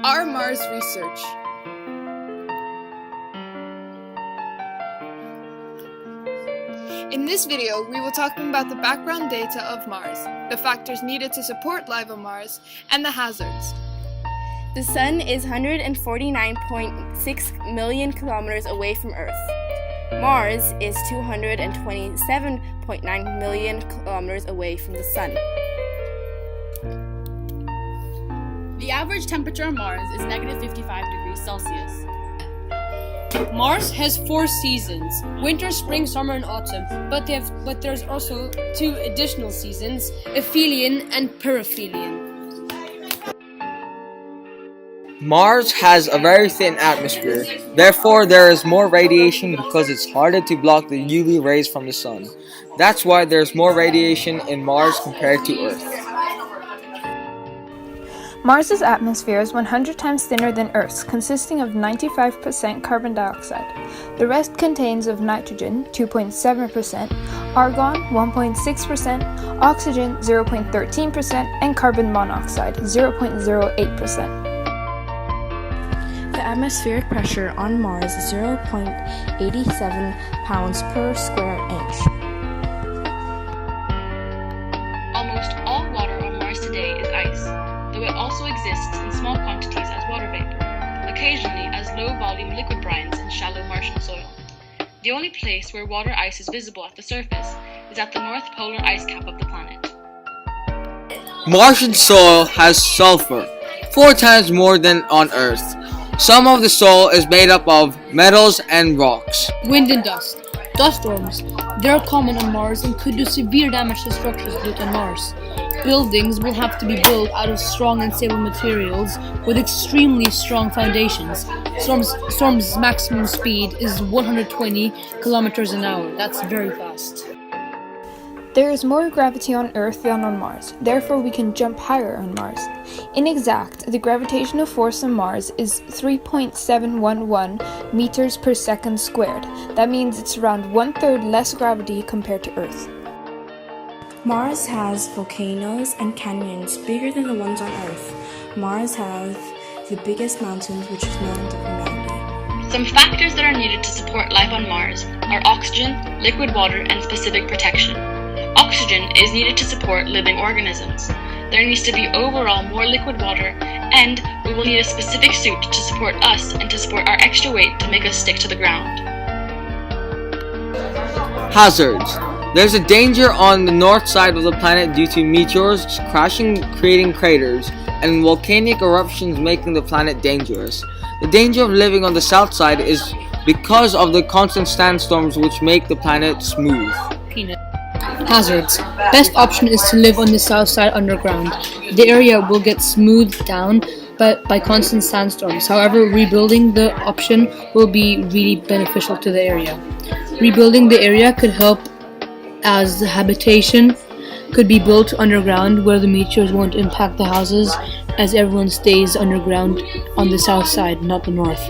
Our Mars Research. In this video, we will talk about the background data of Mars, the factors needed to support life on Mars, and the hazards. The Sun is 149.6 million kilometers away from Earth. Mars is 227.9 million kilometers away from the Sun. The average temperature on Mars is negative 55 degrees Celsius. Mars has 4 seasons: winter, spring, summer, and autumn. But there's also 2 additional seasons: aphelion and periphelion. Mars has a very thin atmosphere, therefore there is more radiation because it's harder to block the UV rays from the sun. That's why there's more radiation in Mars compared to Earth. Mars's atmosphere is 100 times thinner than Earth's, consisting of 95% carbon dioxide. The rest contains of nitrogen, 2.7%, argon, 1.6%, oxygen, 0.13%, and carbon monoxide, 0.08%. The atmospheric pressure on Mars is 0.87 pounds per square inch. Almost all water on Mars today is ice, though it also exists in small quantities as water vapor, occasionally as low-volume liquid brines in shallow Martian soil. The only place where water ice is visible at the surface is at the north polar ice cap of the planet. Martian soil has sulfur, 4 times more than on Earth. Some of the soil is made up of metals and rocks. Wind and dust. Dust storms. They are common on Mars and could do severe damage to structures built on Mars. Buildings will have to be built out of strong and stable materials with extremely strong foundations. Storm's maximum speed is 120 kilometers an hour. That's very fast. There is more gravity on Earth than on Mars, therefore we can jump higher on Mars. In exact, the gravitational force on Mars is 3.711 meters per second squared. That means it's around 1/3 less gravity compared to Earth. Mars has volcanoes and canyons bigger than the ones on Earth. Mars has the biggest mountains, which is known to humanity. Some factors that are needed to support life on Mars are oxygen, liquid water, and specific protection. Oxygen is needed to support living organisms. There needs to be overall more liquid water, and we will need a specific suit to support us and to support our extra weight to make us stick to the ground. Hazards. There's a danger on the north side of the planet due to meteors crashing, creating craters, and volcanic eruptions making the planet dangerous. The danger of living on the south side is because of the constant sandstorms which make the planet smooth. Hazards. Best option is to live on the south side underground. The area will get smoothed down by constant sandstorms. However, rebuilding the option will be really beneficial to the area. Rebuilding the area could help as the habitation could be built underground where the meteors won't impact the houses, as everyone stays underground on the south side, not the north.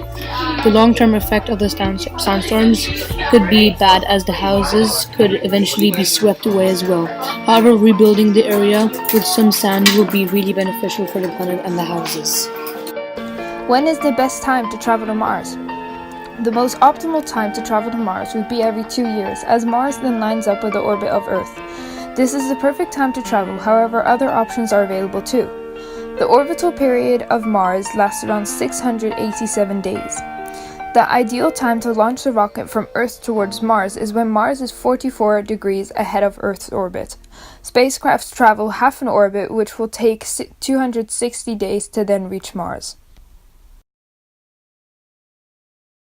The long-term effect of the sandstorms could be bad, as the houses could eventually be swept away as well. However, rebuilding the area with some sand will be really beneficial for the planet and the houses. When is the best time to travel to Mars? The most optimal time to travel to Mars would be every 2 years, as Mars then lines up with the orbit of Earth. This is the perfect time to travel, however other options are available too. The orbital period of Mars lasts around 687 days. The ideal time to launch the rocket from Earth towards Mars is when Mars is 44 degrees ahead of Earth's orbit. Spacecrafts travel half an orbit, which will take 260 days to then reach Mars.